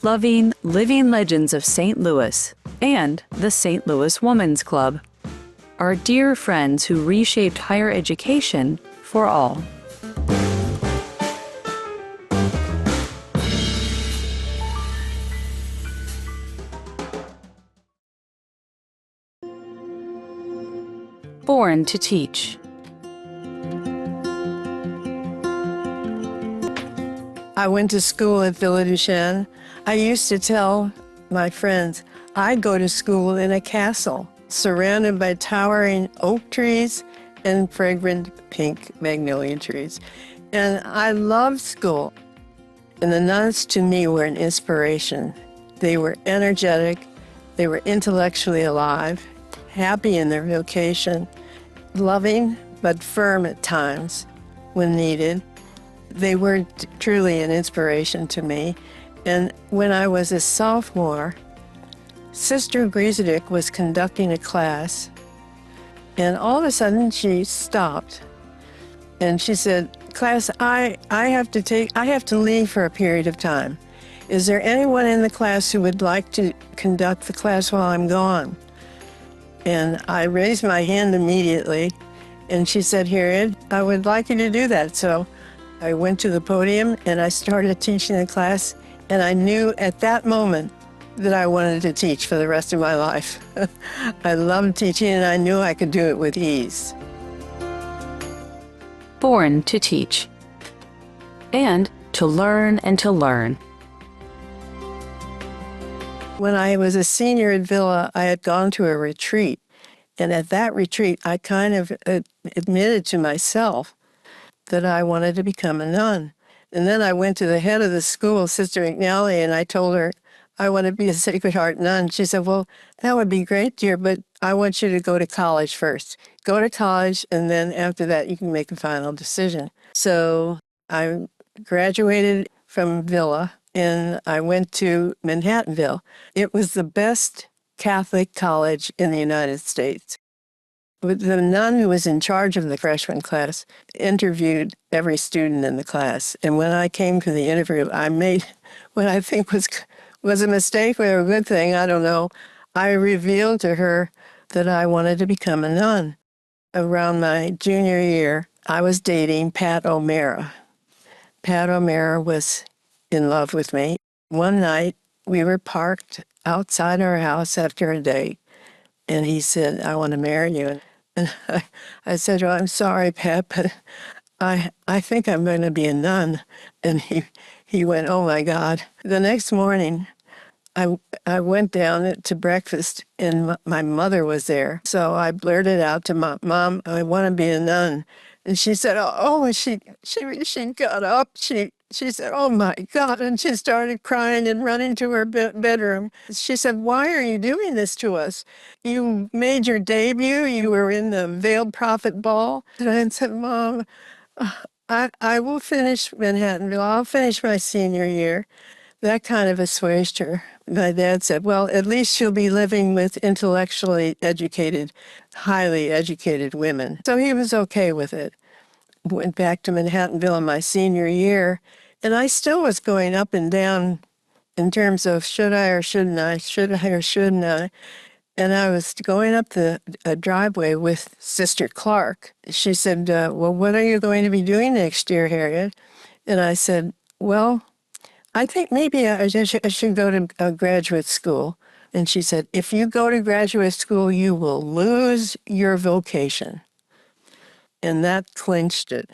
loving, living legends of St. Louis and the St. Louis Women's Club are dear friends who reshaped higher education for all. Born to teach. I went to school at Villa Duchesne. I used to tell my friends I'd go to school in a castle surrounded by towering oak trees and fragrant pink magnolia trees. And I loved school. And the nuns to me were an inspiration. They were energetic, they were intellectually alive, happy in their vocation, loving but firm at times when needed. They were truly an inspiration to me. And when I was a sophomore, Sister Griesedick was conducting a class, and all of a sudden she stopped and she said, "Class, I have to leave for a period of time. Is there anyone in the class who would like to conduct the class while I'm gone?" And I raised my hand immediately, and she said, "Harriet, I would like you to do that." So I went to the podium and I started teaching the class, and I knew at that moment that I wanted to teach for the rest of my life. I loved teaching, and I knew I could do it with ease. Born to teach and to learn and to learn. When I was a senior at Villa, I had gone to a retreat, and at that retreat, I kind of admitted to myself that I wanted to become a nun. And then I went to the head of the school, Sister McNally, and I told her, "I want to be a Sacred Heart nun." She said, "Well, that would be great, dear, but I want you to go to college first. Go to college, and then after that, you can make a final decision." So I graduated from Villa, and I went to Manhattanville. It was the best Catholic college in the United States. But the nun who was in charge of the freshman class interviewed every student in the class. And when I came to the interview, I made what I think was a mistake or a good thing, I don't know. I revealed to her that I wanted to become a nun. Around my junior year, I was dating Pat O'Mara. Pat O'Mara was in love with me. One night, we were parked outside our house after a date, and he said, "I want to marry you." And I said, "Oh, I'm sorry, Pat, but I think I'm going to be a nun." And he went, "Oh, my God." The next morning, I went down to breakfast, and my mother was there. So I blurted out to Mom, "I want to be a nun." And she said, and she got up. She said, "Oh, my God." And she started crying and running to her bedroom. She said, "Why are you doing this to us? You made your debut. You were in the Veiled Prophet Ball." And I said, "Mom, I will finish Manhattanville. I'll finish my senior year." That kind of assuaged her. My dad said, "Well, at least she'll be living with intellectually educated, highly educated women." So he was okay with it. Went back to Manhattanville in my senior year, and I still was going up and down in terms of should I or shouldn't I, should I or shouldn't I. And I was going up the driveway with Sister Clark. She said, "Well, what are you going to be doing next year, Harriet?" And I said, "Well, I think maybe I should go to graduate school." And she said, "If you go to graduate school, you will lose your vocation." And that clinched it.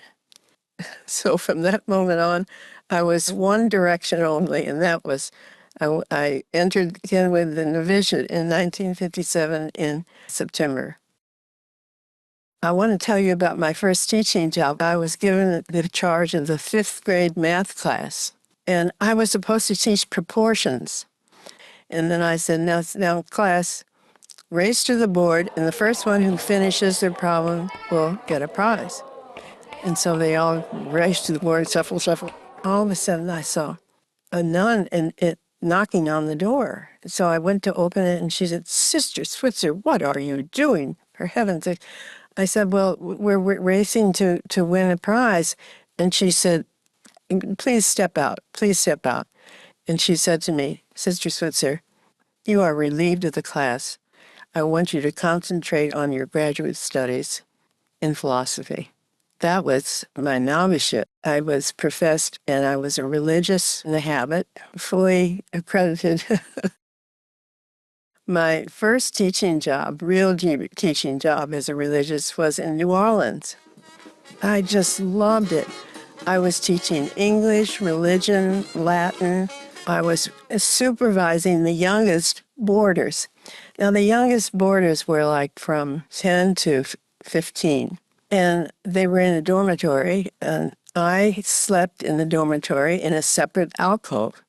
So from that moment on, I was one direction only, and that was I entered again with the novitiate in 1957 in September. I want to tell you about my first teaching job. I was given the charge of the 5th grade math class. And I was supposed to teach proportions. And then I said, now class, race to the board, and the first one who finishes their problem will get a prize. And so they all raced to the board, shuffle, shuffle. All of a sudden, I saw a nun and it knocking on the door. So I went to open it, and she said, "Sister Switzer, what are you doing? For heaven's sake." I said, "Well, we're racing to win a prize." And she said, "Please step out. Please step out." And she said to me, Sister Switzer, you are relieved of the class. I want you to concentrate on your graduate studies in philosophy. That was my novitiate. I was professed and I was a religious in the habit, fully accredited. My first teaching job, real teaching job as a religious, was in New Orleans. I just loved it. I was teaching English, religion, Latin. I was supervising the youngest boarders. Now, the youngest boarders were like from 10 to 15, and they were in a dormitory, and I slept in the dormitory in a separate alcove.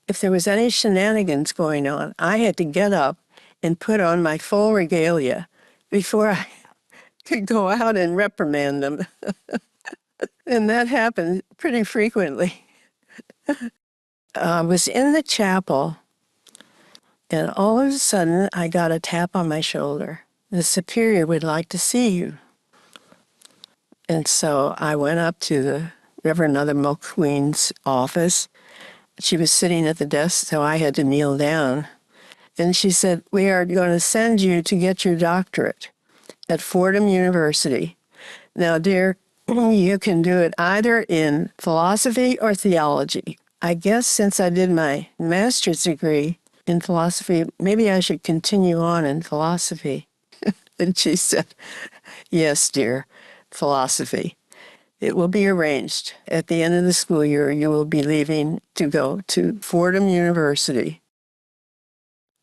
If there was any shenanigans going on, I had to get up and put on my full regalia before I could go out and reprimand them. And that happened pretty frequently. I was in the chapel, and all of a sudden, I got a tap on my shoulder. The superior would like to see you. And so I went up to the Reverend Mother McQueen's office. She was sitting at the desk, so I had to kneel down. And she said, we are going to send you to get your doctorate at Fordham University. Now, dear, you can do it either in philosophy or theology. I guess since I did my master's degree in philosophy, maybe I should continue on in philosophy. And she said, yes, dear, philosophy. It will be arranged. At the end of the school year, you will be leaving to go to Fordham University.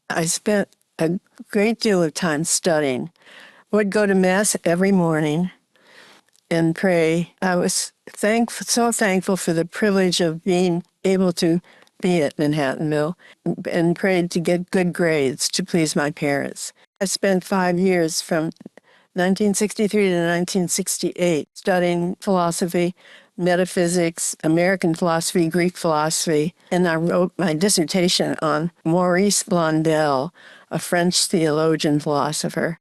I spent a great deal of time studying. I would go to Mass every morning and pray. I was so thankful for the privilege of being able to be at Manhattanville and prayed to get good grades to please my parents. I spent 5 years from 1963 to 1968 studying philosophy, metaphysics, American philosophy, Greek philosophy, and I wrote my dissertation on Maurice Blondel, a French theologian philosopher.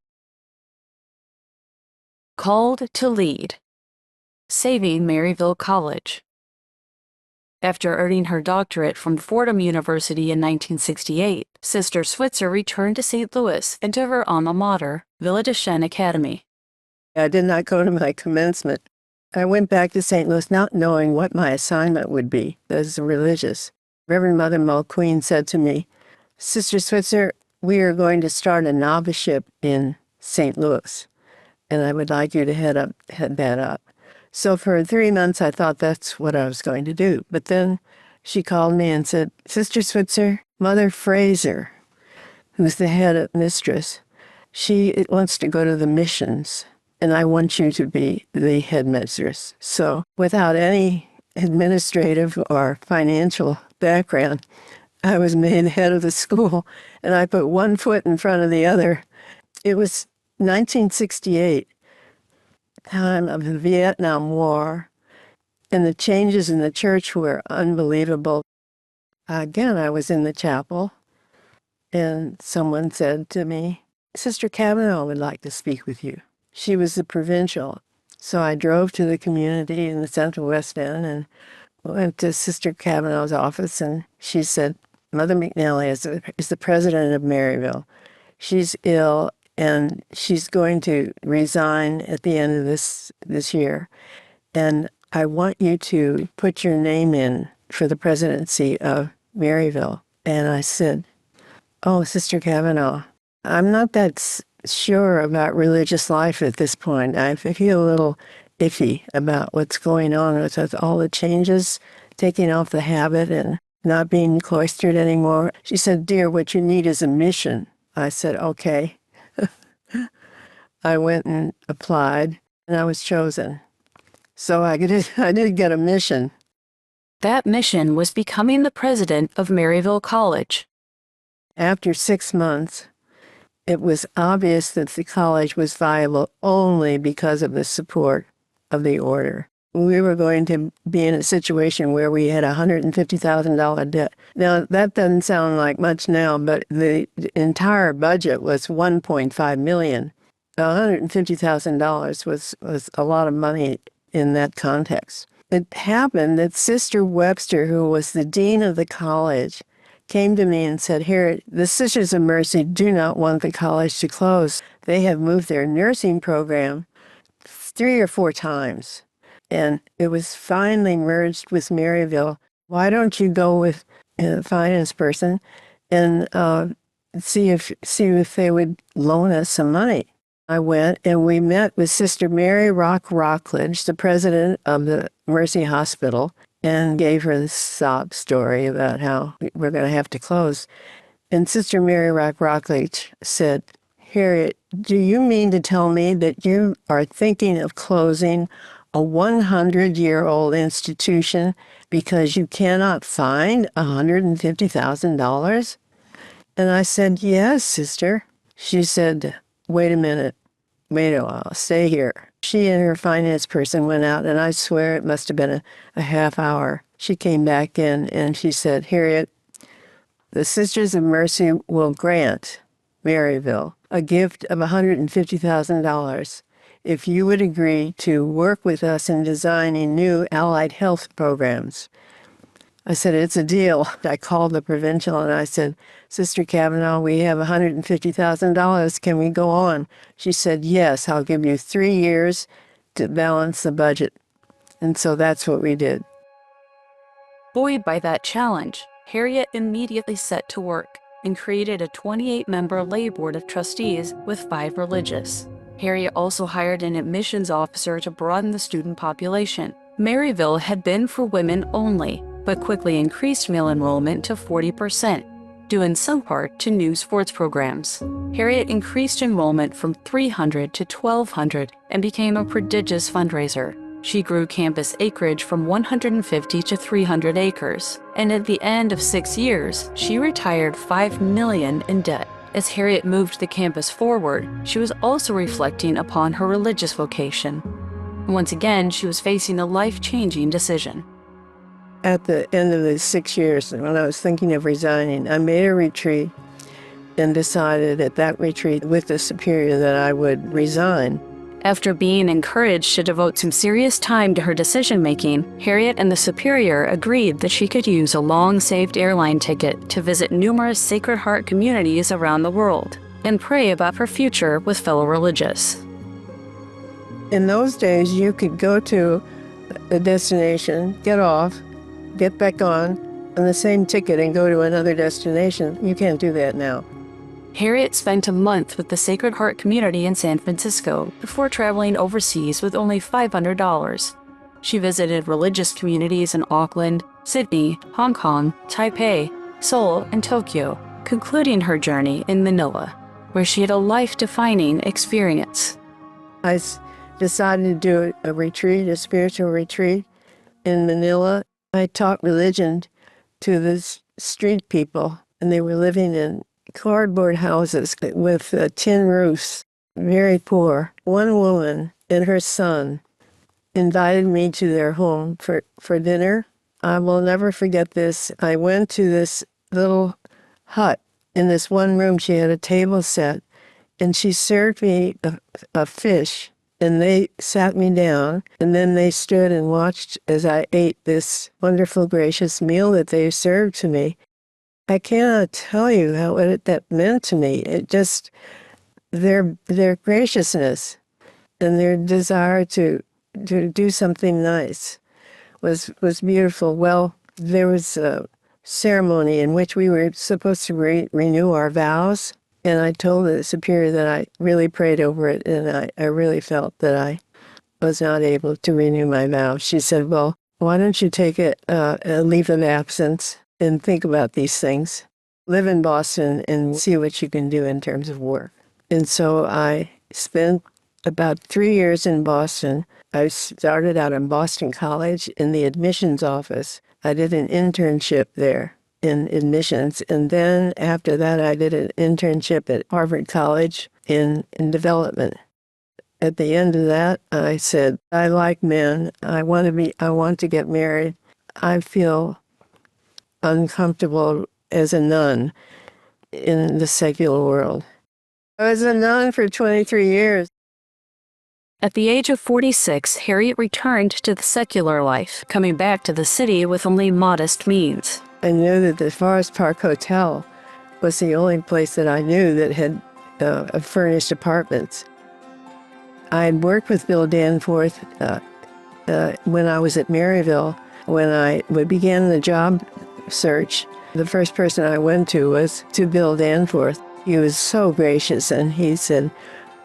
Called to lead. Saving Maryville College. After earning her doctorate from Fordham University in 1968, Sister Switzer returned to St. Louis and to her alma mater, Villa de Chêne Academy. I did not go to my commencement. I went back to St. Louis not knowing what my assignment would be as a religious. Reverend Mother Mulqueen said to me, Sister Switzer, we are going to start a novitiate in St. Louis, and I would like you to head that up. So for 3 months, I thought that's what I was going to do. But then she called me and said, Sister Switzer, Mother Fraser, who's the head mistress, she wants to go to the missions, and I want you to be the headmistress. So without any administrative or financial background, I was made head of the school, and I put one foot in front of the other. It was 1968. Time of the Vietnam War, and the changes in the church were unbelievable. Again, I was in the chapel, and someone said to me, Sister Kavanaugh would like to speak with you. She was the provincial. So I drove to the community in the Central West End and went to Sister Kavanaugh's office, and she said, Mother McNally is the president of Maryville. She's ill, and she's going to resign at the end of this year. And I want you to put your name in for the presidency of Maryville. And I said, oh, Sister Kavanaugh, I'm not that sure about religious life at this point. I feel a little iffy about what's going on with all the changes, taking off the habit and not being cloistered anymore. She said, dear, what you need is a mission. I said, okay. I went and applied, and I was chosen. So I did get a mission. That mission was becoming the president of Maryville College. After 6 months, it was obvious that the college was viable only because of the support of the order. We were going to be in a situation where we had a $150,000 debt. Now, that doesn't sound like much now, but the entire budget was $1.5 million. $150,000 was a lot of money in that context. it happened that Sister Webster, who was the dean of the college, came to me and said, Harriet, the Sisters of Mercy do not want the college to close. They have moved their nursing program 3 or 4 times, and it was finally merged with Maryville. Why don't you go with a finance person and see if they would loan us some money? I went and we met with Sister Mary Rockledge, the president of the Mercy Hospital, and gave her this sob story about how we're going to have to close. And Sister Mary Rockledge said, Harriet, do you mean to tell me that you are thinking of closing a 100-year-old institution because you cannot find $150,000? And I said, yes, sister. She said, wait a minute. Wait a while. Stay here. She and her finance person went out, and I swear it must have been a half hour. She came back in and she said, Harriet, the Sisters of Mercy will grant Maryville a gift of $150,000 if you would agree to work with us in designing new allied health programs. I said, it's a deal. I called the provincial and I said, Sister Kavanaugh, we have $150,000. Can we go on? She said, yes, I'll give you 3 years to balance the budget. And so that's what we did. Buoyed by that challenge, Harriet immediately set to work and created a 28-member lay board of trustees with 5 religious. Harriet also hired an admissions officer to broaden the student population. Maryville had been for women only, but quickly increased male enrollment to 40%, due in some part to new sports programs. Harriet increased enrollment from 300 to 1,200 and became a prodigious fundraiser. She grew campus acreage from 150 to 300 acres, and at the end of 6 years, she retired $5 million in debt. As Harriet moved the campus forward, she was also reflecting upon her religious vocation. Once again, she was facing a life-changing decision. At the end of the 6 years, when I was thinking of resigning, I made a retreat and decided at that retreat with the superior that I would resign. After being encouraged to devote some serious time to her decision-making, Harriet and the superior agreed that she could use a long-saved airline ticket to visit numerous Sacred Heart communities around the world and pray about her future with fellow religious. In those days, you could go to a destination, get off, get back on the same ticket and go to another destination. You can't do that now. Harriet spent a month with the Sacred Heart community in San Francisco before traveling overseas with only $500. She visited religious communities in Auckland, Sydney, Hong Kong, Taipei, Seoul, and Tokyo, concluding her journey in Manila, where she had a life-defining experience. I decided to do a retreat, a spiritual retreat in Manila. I taught religion to the street people, and they were living in cardboard houses with tin roofs, very poor. One woman and her son invited me to their home for dinner. I will never forget this. I went to this little hut. In this one room, she had a table set, and she served me a fish, and they sat me down, and then they stood and watched as I ate this wonderful, gracious meal that they served to me. I cannot tell you what that meant to me. It just, their graciousness and their desire to do something nice was beautiful. Well, there was a ceremony in which we were supposed to renew our vows, and I told the superior that I really prayed over it, and I really felt that I was not able to renew my vows. She said, well, why don't you take a leave of absence and think about these things. Live in Boston and see what you can do in terms of work. And so I spent about 3 years in Boston. I started out in Boston College in the admissions office. I did an internship there in admissions. And then after that, I did an internship at Harvard College in development. At the end of that, I said, I like men. I want to get married. I feel uncomfortable as a nun in the secular world. I was a nun for 23 years. At the age of 46, Harriet returned to the secular life, coming back to the city with only modest means. I knew that the Forest Park Hotel was the only place that I knew that had furnished apartments. I had worked with Bill Danforth when I was at Maryville. When I began the job search, the first person I went to was to Bill Danforth. He was so gracious, and he said,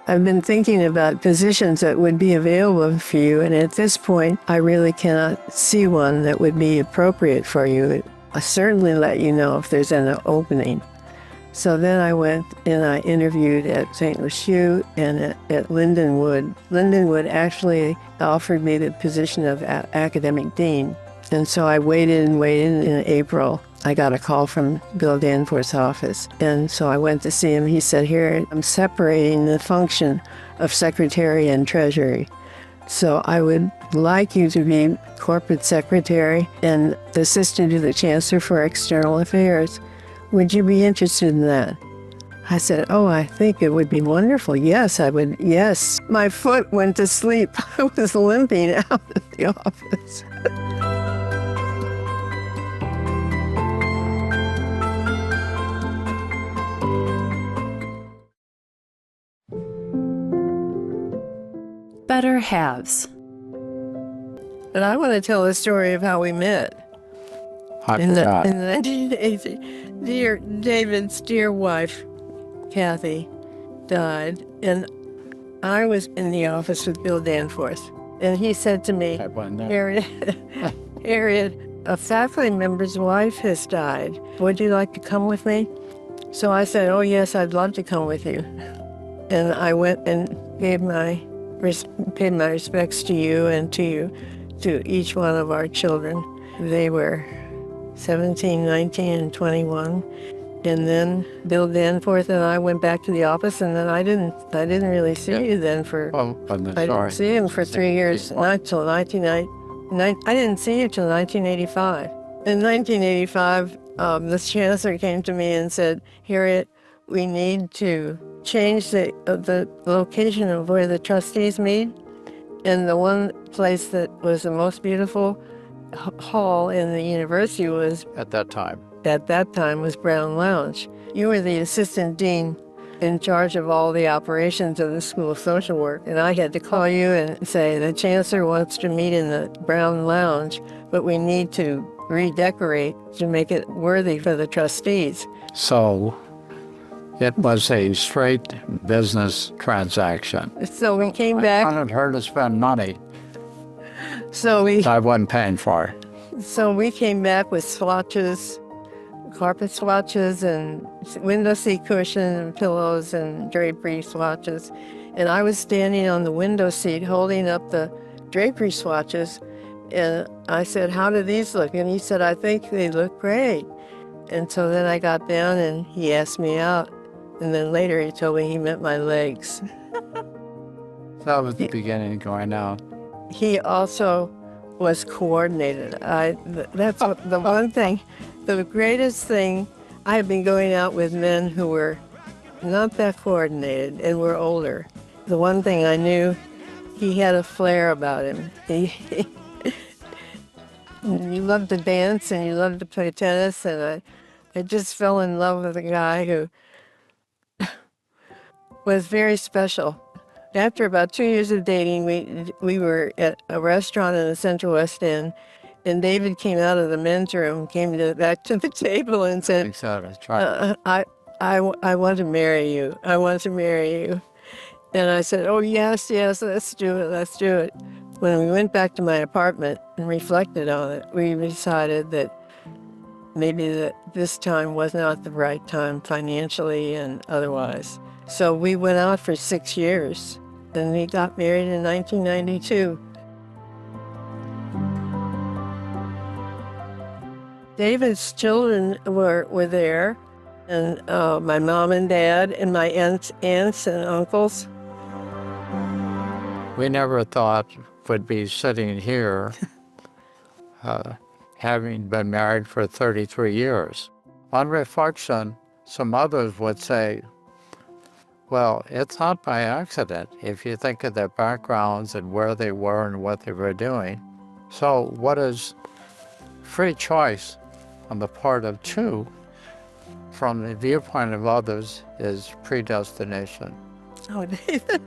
I've been thinking about positions that would be available for you, and at this point, I really cannot see one that would be appropriate for you. I'll certainly let you know if there's an opening. So then I went and I interviewed at St. Lucie and at Lindenwood. Lindenwood actually offered me the position of academic dean. And so I waited and waited. In April, I got a call from Bill Danforth's office. And so I went to see him. He said, here, I'm separating the function of secretary and treasury. So I would like you to be corporate secretary and assistant to the chancellor for external affairs. Would you be interested in that? I said, oh, I think it would be wonderful. Yes, I would. Yes. My foot went to sleep. I was limping out of the office. Better halves. But I want to tell the story of how we met. In the 1980s, David's dear wife, Kathy, died, and I was in the office with Bill Danforth. And he said to me, Harriet, a faculty member's wife has died. Would you like to come with me? So I said, oh, yes, I'd love to come with you. And I went and paid my respects to you and to each one of our children. They were 17, 19, and 21. And then Bill Danforth and I went back to the office, and then I didn't really see you then for, I didn't see him for 3 years, not till 1990. I didn't see you till 1985. In 1985, the chancellor came to me and said, Harriet, we need to change the location of where the trustees meet. And the one place that was the most beautiful hall in the university was, at that time, was Brown Lounge. You were the assistant dean in charge of all the operations of the School of Social Work, and I had to call you and say, the chancellor wants to meet in the Brown Lounge, but we need to redecorate to make it worthy for the trustees. So it was a straight business transaction. So we came back. I wanted her to spend money So I wasn't paying for. So we came back with swatches, carpet swatches, and window seat cushion and pillows and drapery swatches. And I was standing on the window seat holding up the drapery swatches. And I said, how do these look? And he said, I think they look great. And so then I got down and he asked me out. And then later he told me he meant my legs. That was the beginning going out. He also was coordinated. That's the one thing, the greatest thing. I have been going out with men who were not that coordinated and were older. The one thing I knew, he had a flair about him. You loved to dance and you loved to play tennis, and I just fell in love with a guy who was very special. After about 2 years of dating, we were at a restaurant in the Central West End, and David came out of the men's room, back to the table and said, I want to marry you. I want to marry you. And I said, oh, yes, let's do it. When we went back to my apartment and reflected on it, we decided that maybe that this time was not the right time financially and otherwise. So we went out for 6 years, and we got married in 1992. David's children were there, and my mom and dad and my aunts and uncles. We never thought we'd be sitting here having been married for 33 years. On reflection, some others would say, Well, it's not by accident if you think of their backgrounds and where they were and what they were doing. So what is free choice on the part of two from the viewpoint of others is predestination. Oh, David.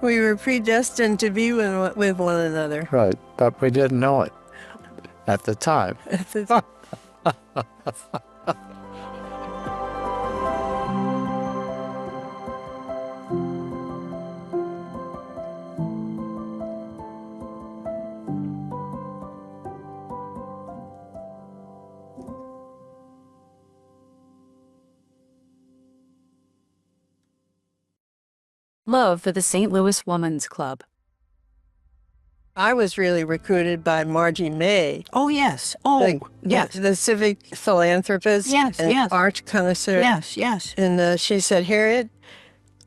We were predestined to be with one another. Right, but we didn't know it at the time. Love for the St. Louis Women's Club. I was really recruited by Margie May, Oh, yes. Oh, yes. the civic philanthropist Yes, and yes. art connoisseur. Yes, yes. And she said, Harriet,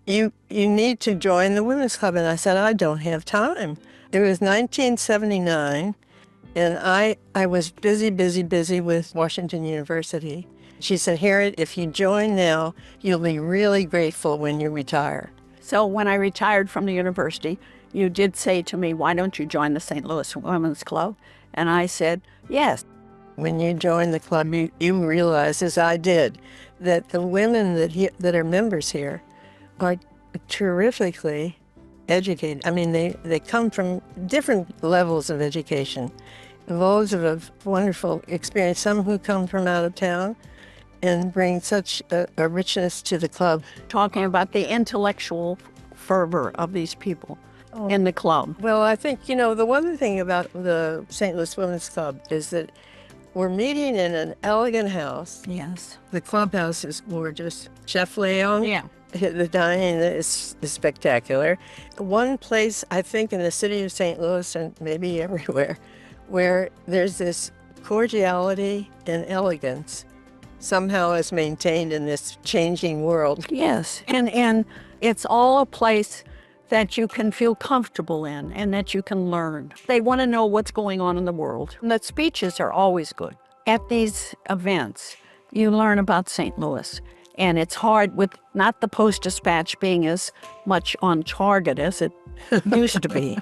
you need to join the Women's Club. And I said, I don't have time. It was 1979, and I was busy with Washington University. She said, Harriet, if you join now, you'll be really grateful when you retire. So when I retired from the university, you did say to me, why don't you join the St. Louis Women's Club? And I said, yes. When you join the club, you realize, as I did, that the women that are members here are terrifically educated. I mean, they come from different levels of education. Those of a wonderful experience, some who come from out of town and bring such a richness to the club. Talking about the intellectual fervor of these people in the club. Well, I think, the one thing about the St. Louis Women's Club is that we're meeting in an elegant house. Yes. The clubhouse is gorgeous. Chef Leon. Yeah. The dining is spectacular. One place, I think, in the city of St. Louis and maybe everywhere, where there's this cordiality and elegance somehow is maintained in this changing world. Yes. And it's all a place that you can feel comfortable in and that you can learn. They want to know what's going on in the world. And the speeches are always good. At these events, you learn about St. Louis. And it's hard with not the Post-Dispatch being as much on target as it used to be.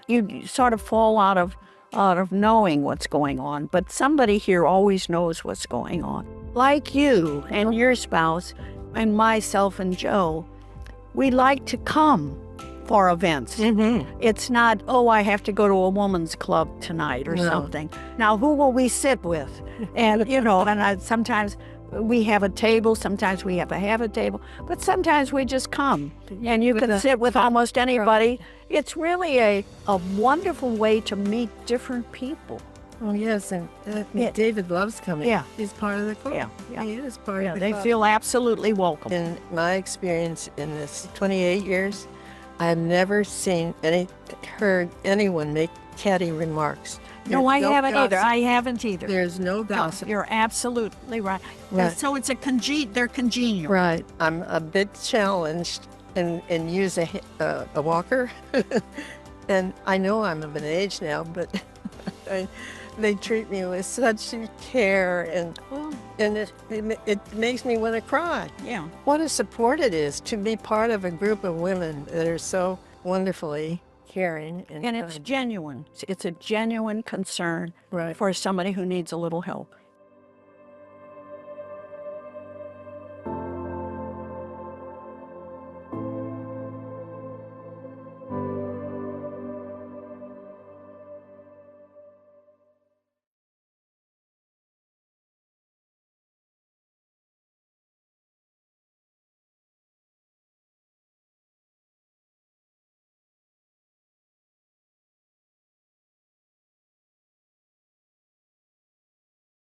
You sort of fall out of knowing what's going on, but somebody here always knows what's going on. Like you and your spouse and myself and Joe, we like to come for events. Mm-hmm. It's not, oh, I have to go to a woman's club tonight or something. Now, who will we sit with? And, sometimes we have a table, sometimes we have a table, but sometimes we just come. And you can sit with almost anybody. It's really a wonderful way to meet different people. Oh, yes, and David loves coming. Yeah. He's part of the club. Yeah. He is part of the They club. feel absolutely welcome. In my experience in this 28 years, I've never heard anyone make catty remarks. No, I There's haven't either. gossip. I haven't either. There's no gossip. You're absolutely right. Right. So it's they're congenial. Right. I'm a bit challenged and use a walker. And I know I'm of an age now, but they treat me with such care, and it makes me want to cry. Yeah. What a support it is to be part of a group of women that are so wonderfully caring. And it's genuine. It's a genuine concern Right. for somebody who needs a little help.